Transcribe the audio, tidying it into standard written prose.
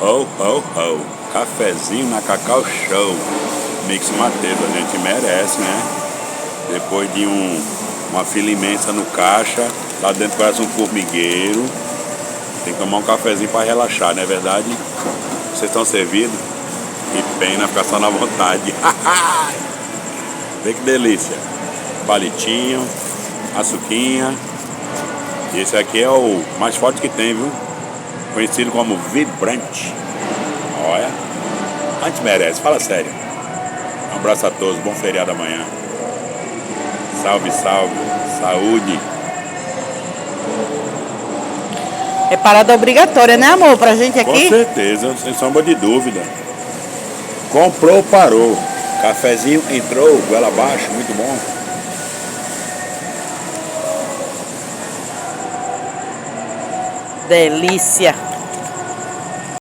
Ho, ho, ho. Cafezinho na Cacau Show. Mix Mateus, a gente merece, né? Depois de uma fila imensa no caixa, lá dentro parece um formigueiro. Tem que tomar um cafezinho para relaxar, não é verdade? Vocês estão servidos? Que pena, ficar só na vontade. Vê que delícia. Palitinho, açuquinha. E esse aqui é o mais forte que tem, viu? Conhecido como Vibrante. Olha, a gente merece, fala sério. Um abraço a todos, bom feriado amanhã. Salve, salve, saúde. É parada obrigatória, né, amor, pra gente aqui? Com certeza, sem sombra de dúvida. Comprou, parou. Cafezinho entrou, goela abaixo, muito bom. Delícia.